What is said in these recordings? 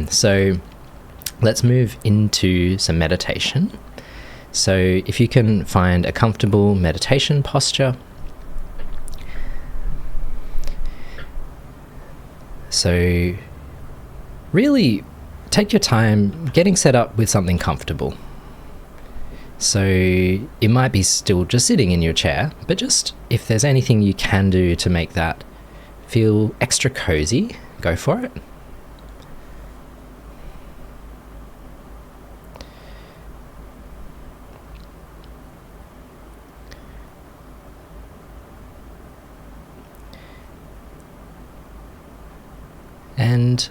So let's move into some meditation. So if you can find a comfortable meditation posture. So really take your time getting set up with something comfortable. So it might be still just sitting in your chair, but just if there's anything you can do to make that feel extra cozy, go for it. And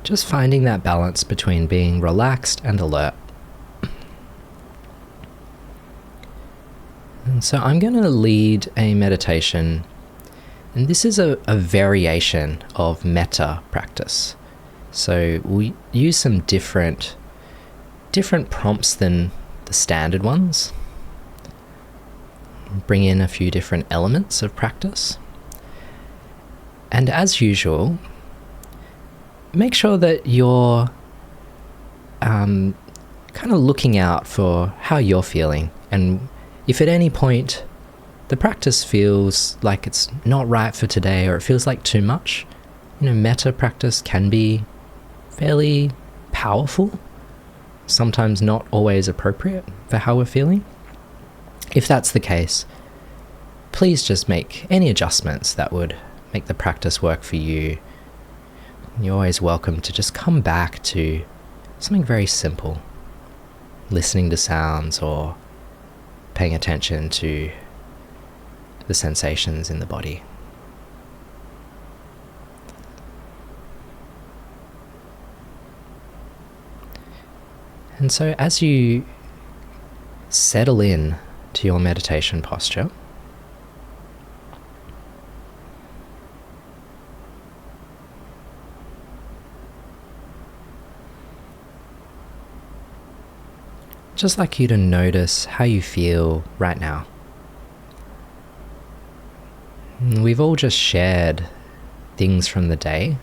just finding that balance between being relaxed and alert. And so I'm going to lead a meditation, and this is a variation of metta practice. So we use some different prompts than the standard ones. Bring in a few different elements of practice. And as usual, make sure that you're kind of looking out for how you're feeling, and if at any point the practice feels like it's not right for today, or it feels like too much, metta practice can be fairly powerful, sometimes not always appropriate for how we're feeling. If that's the case, please just make any adjustments that would make the practice work for you. You're always welcome to just come back to something very simple, listening to sounds or paying attention to the sensations in the body. And so as you settle in to your meditation posture, just like you to notice how you feel right now. We've all just shared things from the day,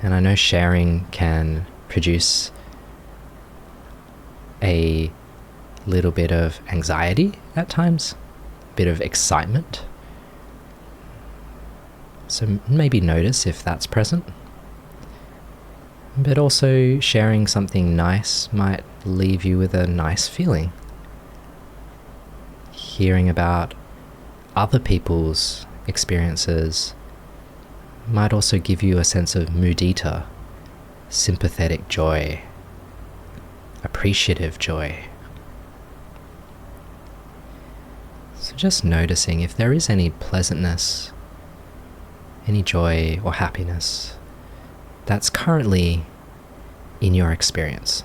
and I know sharing can produce a little bit of anxiety at times, a bit of excitement. So maybe notice if that's present. But also sharing something nice might leave you with a nice feeling. Hearing about other people's experiences might also give you a sense of mudita, sympathetic joy, appreciative joy. So just noticing if there is any pleasantness, any joy or happiness that's currently in your experience,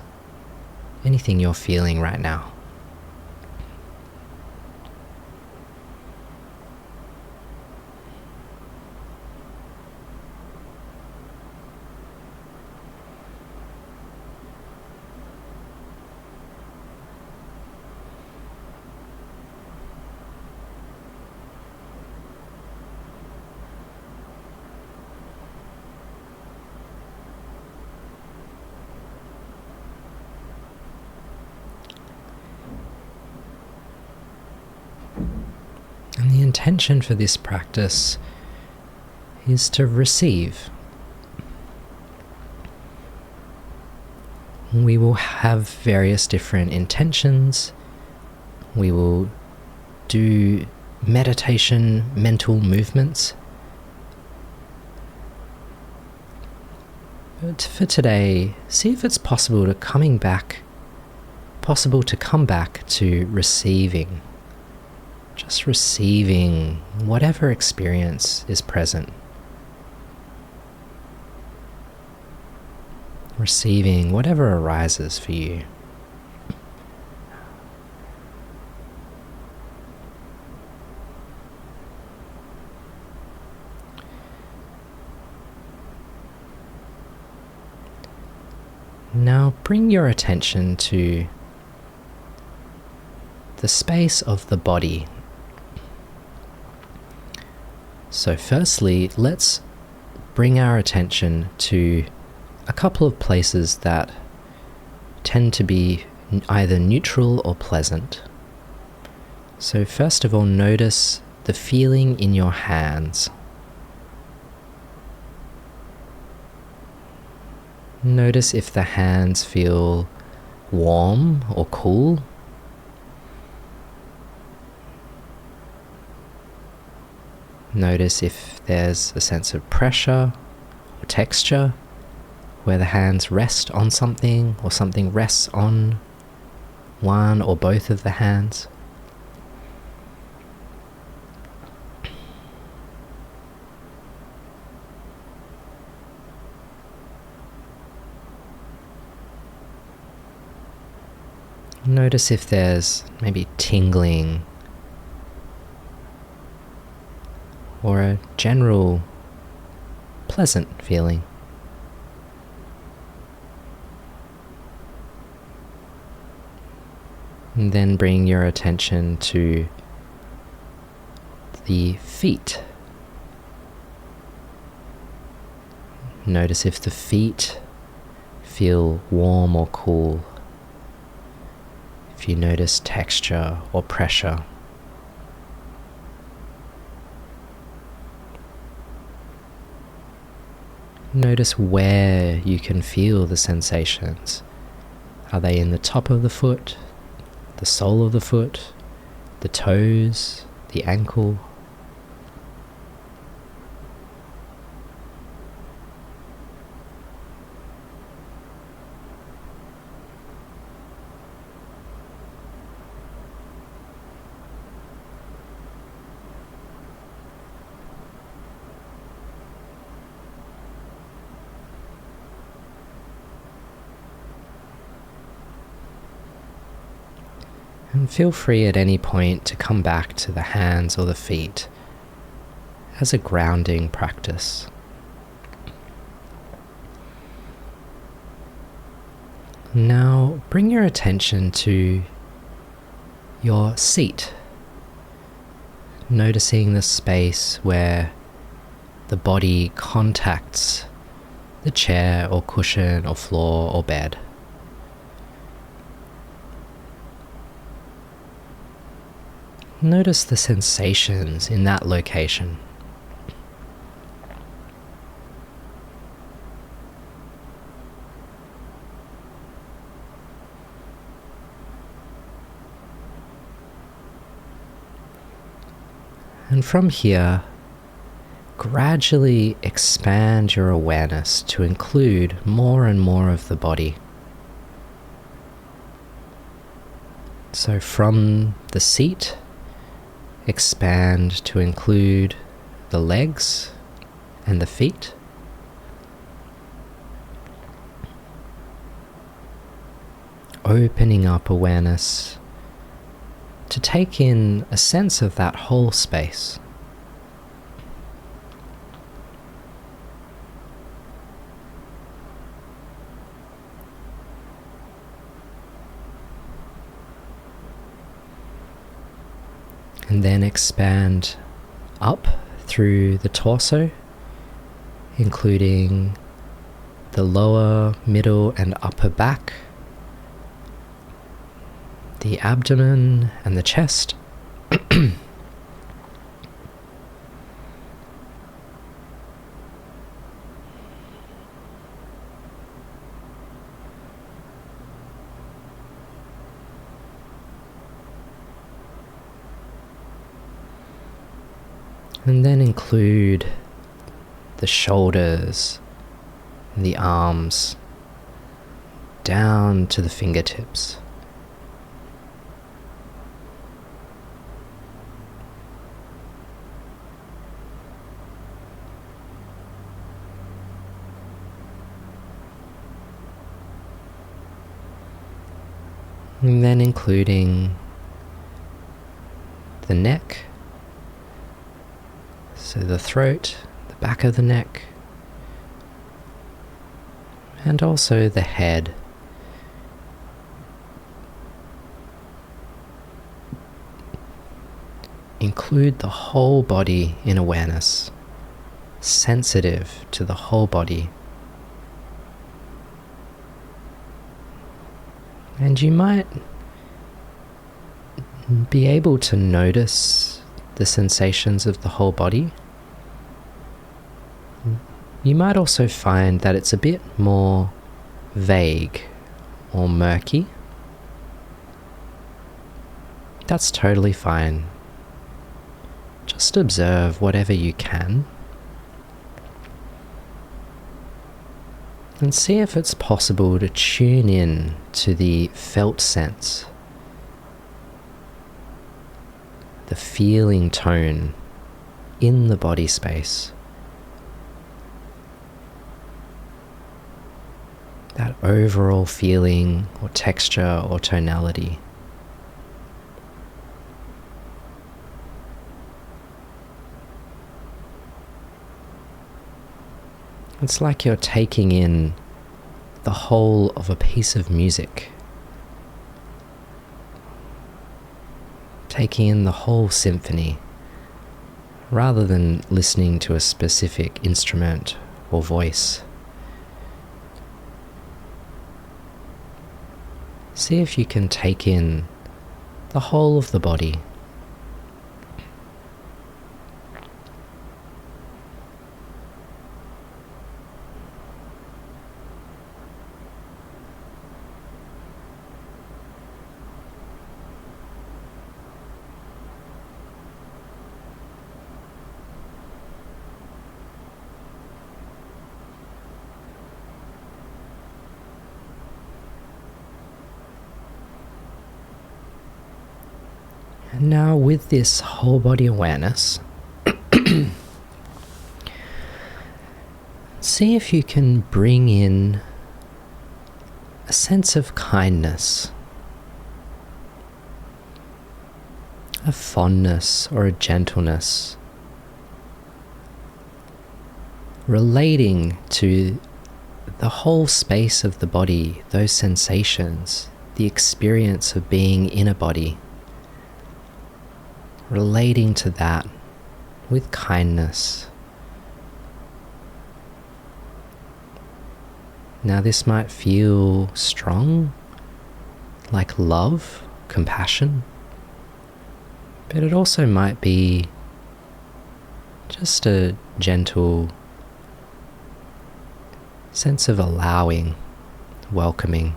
anything you're feeling right now. And the intention for this practice is to receive. We will have various different intentions. We will do meditation, mental movements. But for today, see if it's possible to come back to receiving. Just receiving whatever experience is present. Receiving whatever arises for you. Now bring your attention to the space of the body. So firstly, let's bring our attention to a couple of places that tend to be either neutral or pleasant. So first of all, notice the feeling in your hands. Notice if the hands feel warm or cool. Notice if there's a sense of pressure or texture, where the hands rest on something or something rests on one or both of the hands. Notice if there's maybe tingling or a general pleasant feeling. And then bring your attention to the feet. Notice if the feet feel warm or cool. If you notice texture or pressure. Notice where you can feel the sensations. Are they in the top of the foot, the sole of the foot, the toes, the ankle? And feel free at any point to come back to the hands or the feet as a grounding practice. Now bring your attention to your seat, noticing the space where the body contacts the chair or cushion or floor or bed. Notice the sensations in that location. And from here, gradually expand your awareness to include more and more of the body. So from the seat, expand to include the legs and the feet. Opening up awareness to take in a sense of that whole space. And then expand up through the torso, including the lower, middle, and upper back, the abdomen and the chest. And then include the shoulders, the arms, down to the fingertips. And then including the neck, so the throat, the back of the neck, and also the head. Include the whole body in awareness. sensitive to the whole body. And you might be able to notice the sensations of the whole body. You might also find that it's a bit more vague or murky. That's totally fine. Just observe whatever you can. And see if it's possible to tune in to the felt sense, the feeling tone in the body space. That overall feeling or texture or tonality. It's like you're taking in the whole of a piece of music. Taking in the whole symphony, rather than listening to a specific instrument or voice. See if you can take in the whole of the body. And now with this whole body awareness, see if you can bring in a sense of kindness, a fondness or a gentleness, relating to the whole space of the body, those sensations, the experience of being in a body. Relating to that with kindness. Now this might feel strong, like love, compassion, but it also might be just a gentle sense of allowing, welcoming.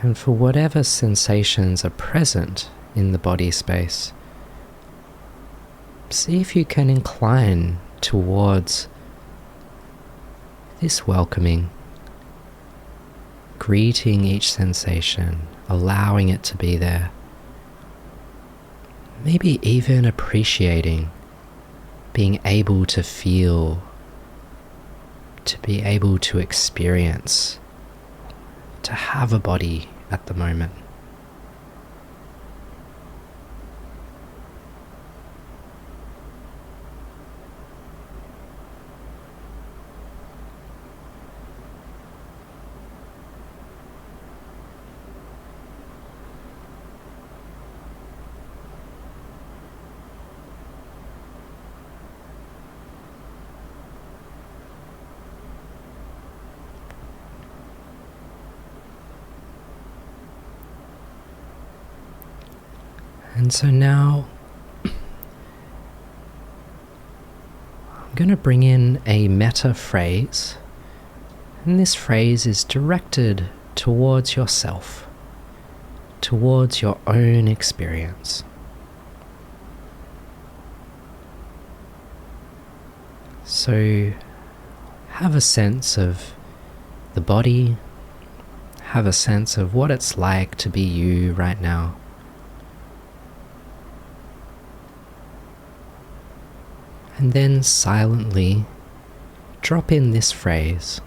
And for whatever sensations are present in the body space, see if you can incline towards this welcoming, greeting each sensation, allowing it to be there. Maybe even appreciating being able to feel, to be able to experience, to have a body at the moment. And so now I'm going to bring in a metta phrase, and this phrase is directed towards yourself, towards your own experience. So have a sense of the body, have a sense of what it's like to be you right now. And then silently drop in this phrase: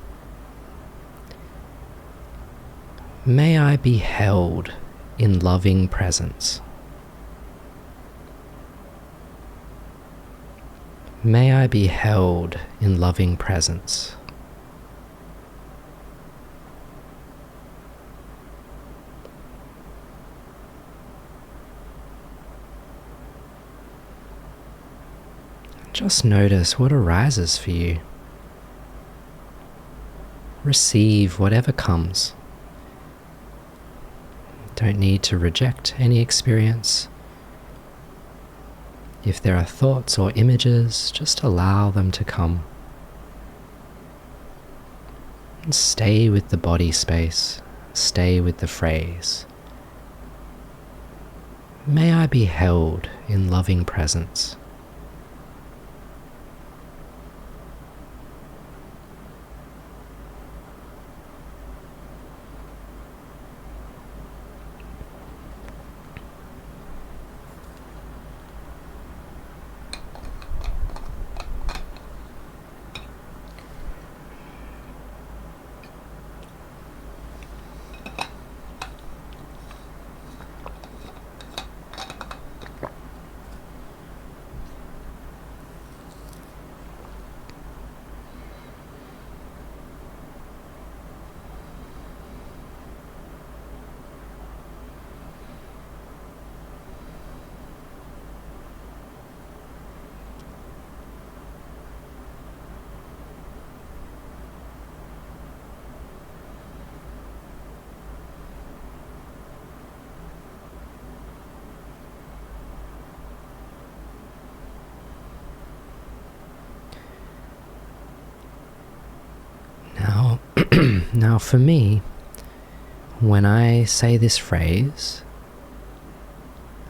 may I be held in loving presence. May I be held in loving presence. Just notice what arises for you. Receive whatever comes. Don't need to reject any experience. If there are thoughts or images, just allow them to come. And stay with the body space. Stay with the phrase. May I be held in loving presence. Now for me, when I say this phrase,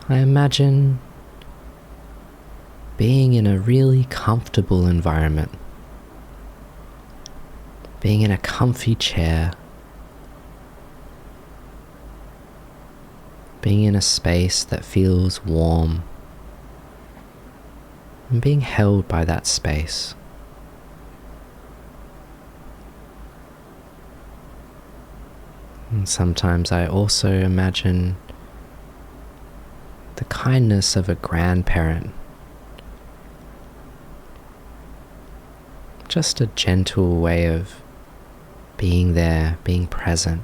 I imagine being in a really comfortable environment, being in a comfy chair, being in a space that feels warm, and being held by that space. And sometimes I also imagine the kindness of a grandparent. Just a gentle way of being there, being present.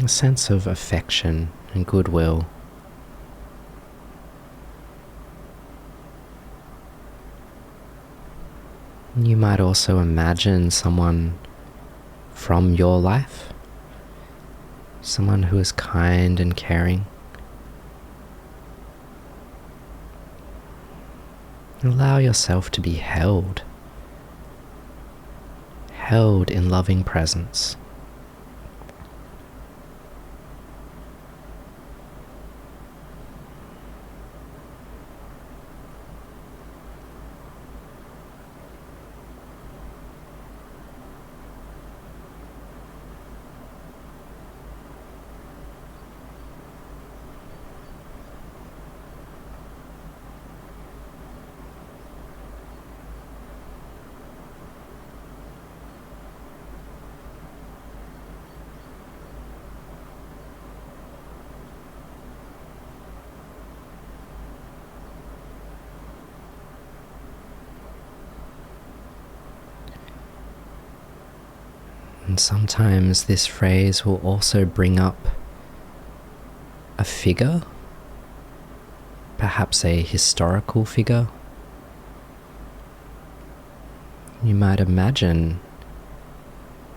A sense of affection and goodwill. You might also imagine someone from your life, someone who is kind and caring. Allow yourself to be held in loving presence. And sometimes this phrase will also bring up a figure, perhaps a historical figure. You might imagine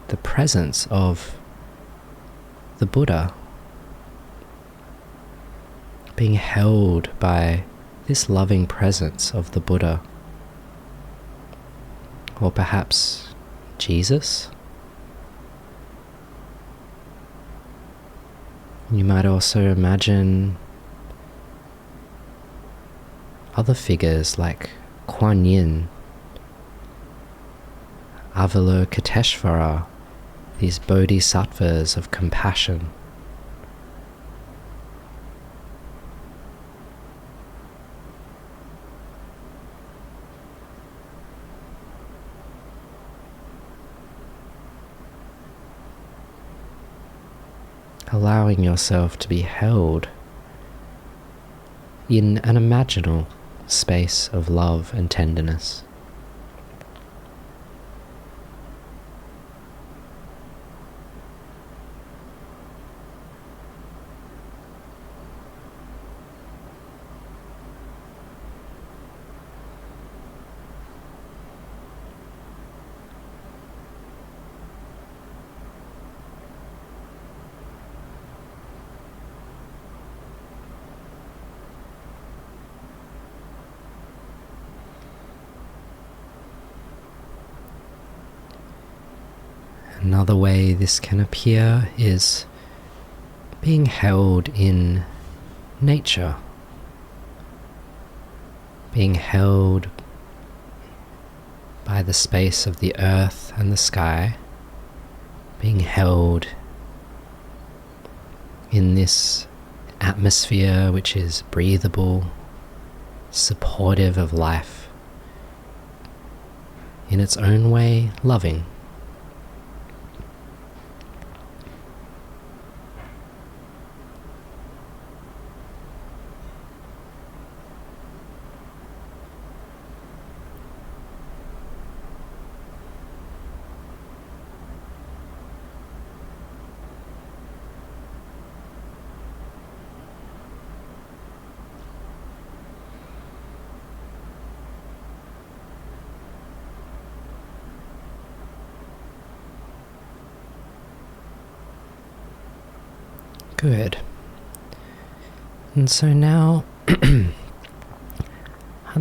the presence of the Buddha being held by this loving presence of the Buddha, or perhaps Jesus. You might also imagine other figures like Quan Yin, Avalokiteshvara, these Bodhisattvas of compassion. allowing yourself to be held in an imaginal space of love and tenderness. Another way this can appear is being held in nature, being held by the space of the earth and the sky, being held in this atmosphere which is breathable, supportive of life, in its own way loving. Good. And so now I'd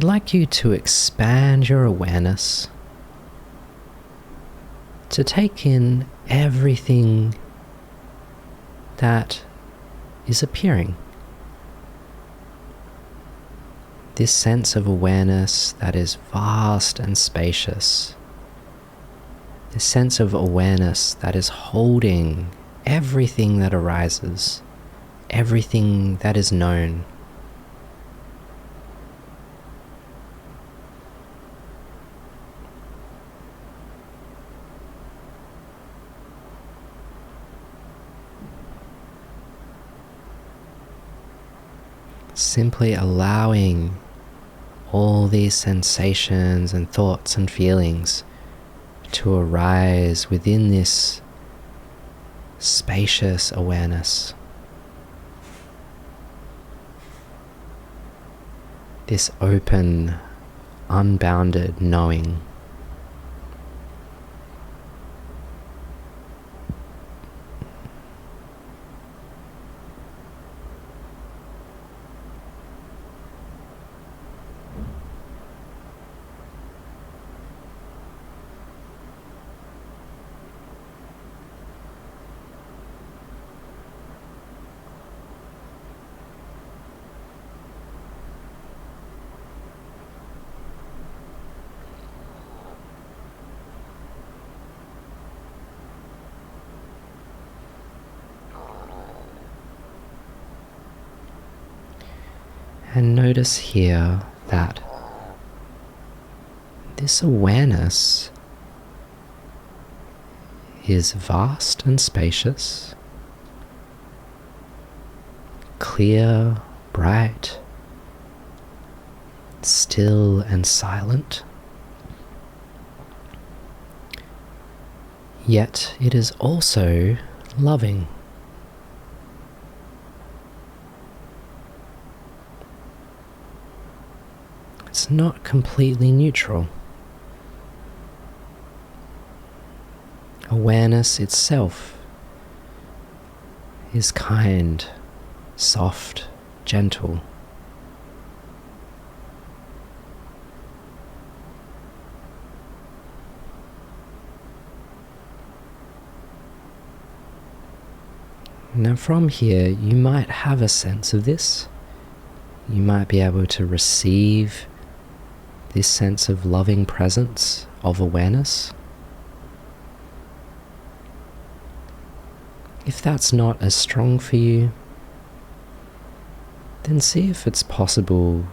like you to expand your awareness to take in everything that is appearing. This sense of awareness that is vast and spacious. This sense of awareness that is holding everything that arises, everything that is known. Simply allowing all these sensations and thoughts and feelings to arise within this spacious awareness, this open, unbounded knowing. And notice here that this awareness is vast and spacious, clear, bright, still and silent. Yet it is also loving. It's not completely neutral. Awareness itself is kind, soft, gentle. Now from here, you might have a sense of this. You might be able to receive this sense of loving presence, of awareness. If that's not as strong for you, then see if it's possible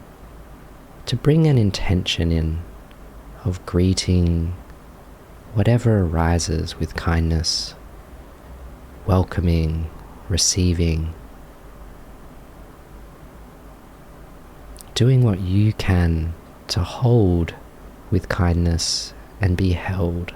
to bring an intention in of greeting whatever arises with kindness, welcoming receiving, doing what you can to hold with kindness and be held.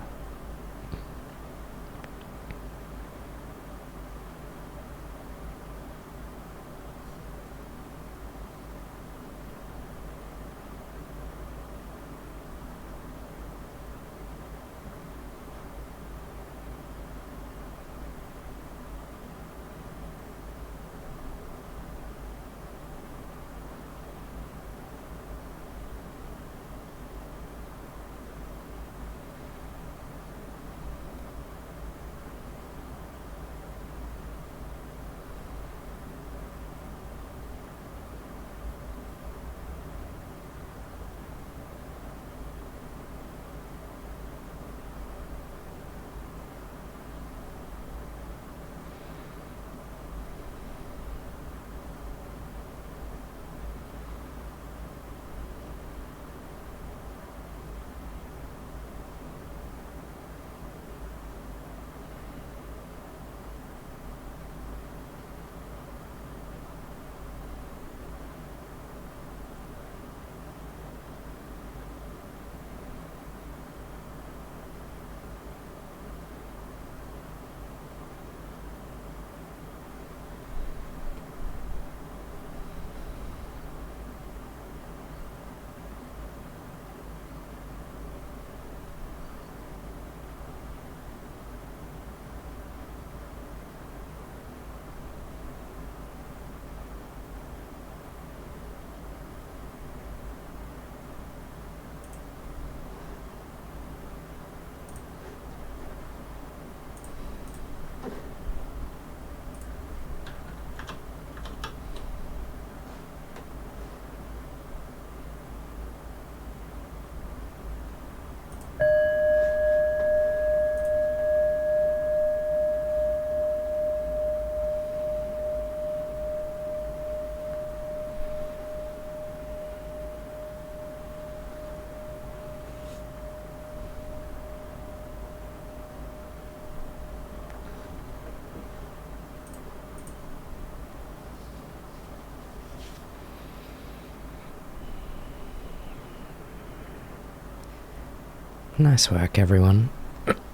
Nice work, everyone.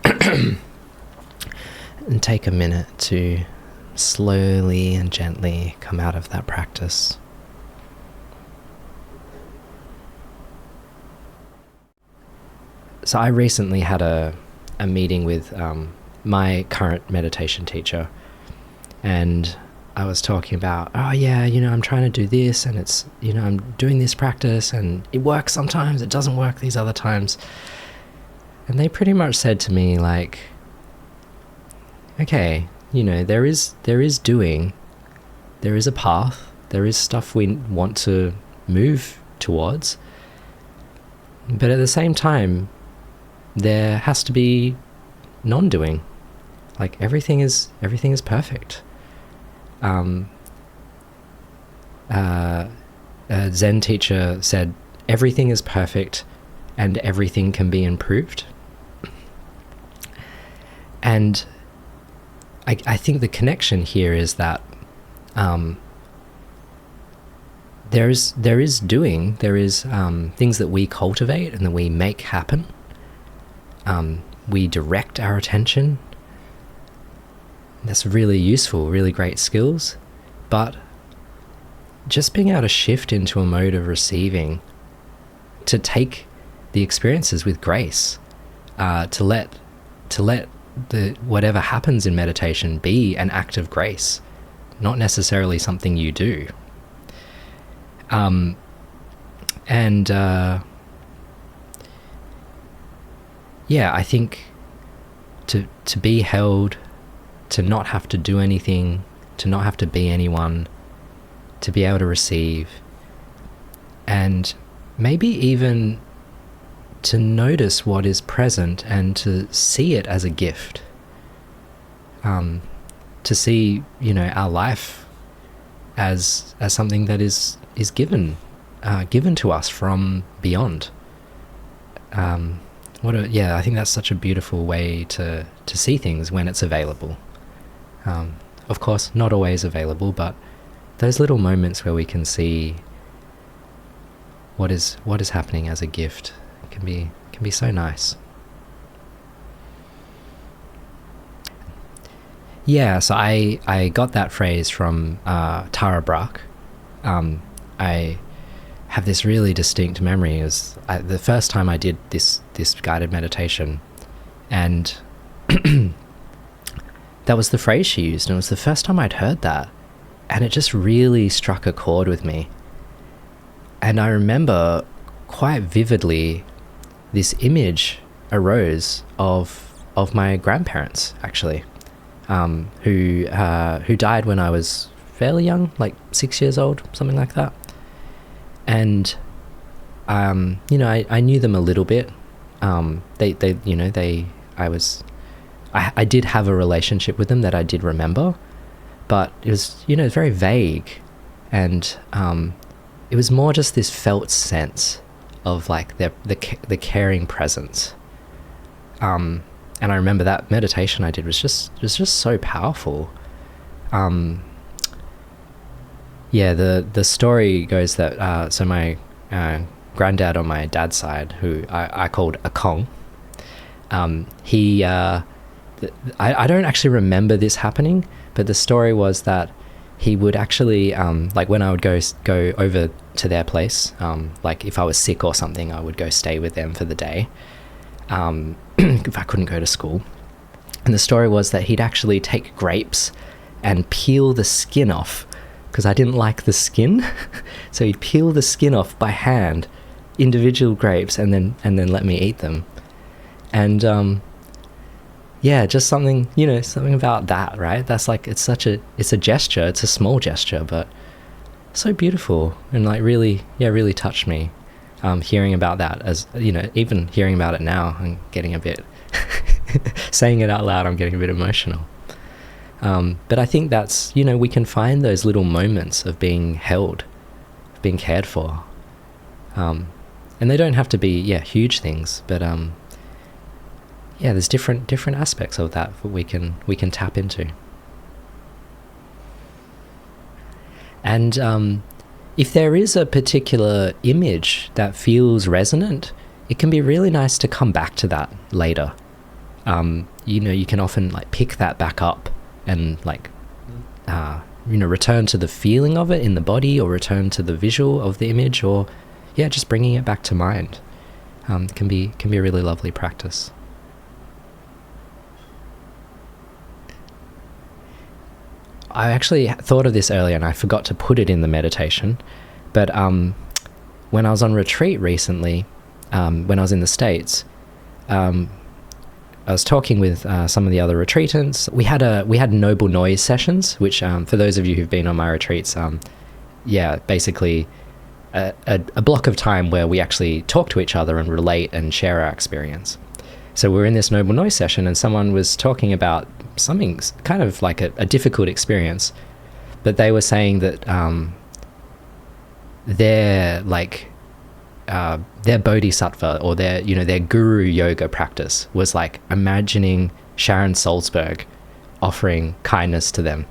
And take a minute to slowly and gently come out of that practice. So I recently had a meeting with my current meditation teacher, and I was talking about, oh yeah, I'm trying to do this, and it's, I'm doing this practice, and it works sometimes, it doesn't work these other times. And they pretty much said to me, like, okay, there is doing, there is a path, there is stuff we want to move towards, but at the same time, there has to be non-doing. Like, everything is perfect. A Zen teacher said, everything is perfect and everything can be improved. And I think the connection here is that there is doing, there is things that we cultivate and that we make happen. We direct our attention. That's really useful, really great skills. But just being able to shift into a mode of receiving, to take the experiences with grace, to let the whatever happens in meditation be an act of grace, not necessarily something you do. I think to be held, to not have to do anything, to not have to be anyone, to be able to receive, and maybe even to notice what is present and to see it as a gift. To see, our life as something that is given to us from beyond. I think that's such a beautiful way to see things when it's available. Of course, not always available, but those little moments where we can see what is happening as a gift can be so nice. Yeah, so I got that phrase from Tara Brach. I have this really distinct memory. It was the first time I did this guided meditation, and that was the phrase she used, and it was the first time I'd heard that, and it just really struck a chord with me. And I remember quite vividly this image arose of my grandparents, actually, who died when I was fairly young, like 6 years old, something like that. And I knew them a little bit. I did have a relationship with them that I did remember, but it was very vague, and it was more just this felt sense of like the caring presence. And I remember that meditation I did was just so powerful. The story goes that so my granddad on my dad's side, who I called a Kong, I don't actually remember this happening, but the story was that he would actually, like when I would go over to their place, like if I was sick or something, I would go stay with them for the day, if I couldn't go to school. And the story was that he'd actually take grapes and peel the skin off, because I didn't like the skin. So he'd peel the skin off by hand, individual grapes, and then let me eat them. And just something about that, right? That's like, it's a gesture, it's a small gesture, but so beautiful, and like really touched me. Hearing about that, as even hearing about it now, I'm getting a bit saying it out loud, I'm getting a bit emotional. But I think that's, we can find those little moments of being held, being cared for. And they don't have to be, huge things, but there's different aspects of that we can tap into. And if there is a particular image that feels resonant, it can be really nice to come back to that later. You can often like pick that back up and like return to the feeling of it in the body, or return to the visual of the image, or just bringing it back to mind. Can be a really lovely practice. I actually thought of this earlier and I forgot to put it in the meditation, but when I was on retreat recently, when I was in the States, I was talking with some of the other retreatants. We had noble noise sessions, which for those of you who've been on my retreats, basically a block of time where we actually talk to each other and relate and share our experience. So we're in this noble noise session, and someone was talking about something kind of like a difficult experience, but they were saying that their Bodhisattva, or their guru yoga practice was like imagining Sharon Salzberg offering kindness to them.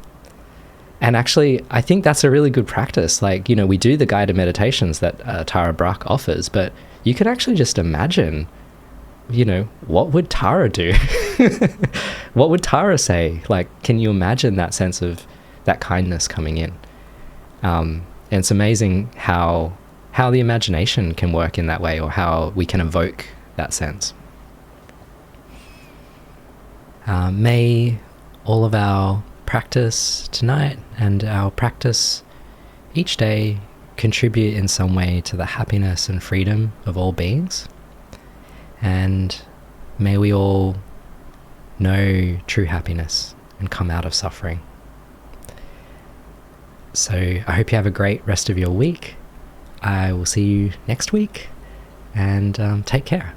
And actually, I think that's a really good practice. Like, we do the guided meditations that Tara Brach offers, but you could actually just imagine, what would Tara do? What would Tara say? Like, can you imagine that sense of that kindness coming in? And it's amazing how the imagination can work in that way, or how we can evoke that sense. May all of our practice tonight and our practice each day contribute in some way to the happiness and freedom of all beings. And may we all know true happiness and come out of suffering. So I hope you have a great rest of your week. I will see you next week, and take care.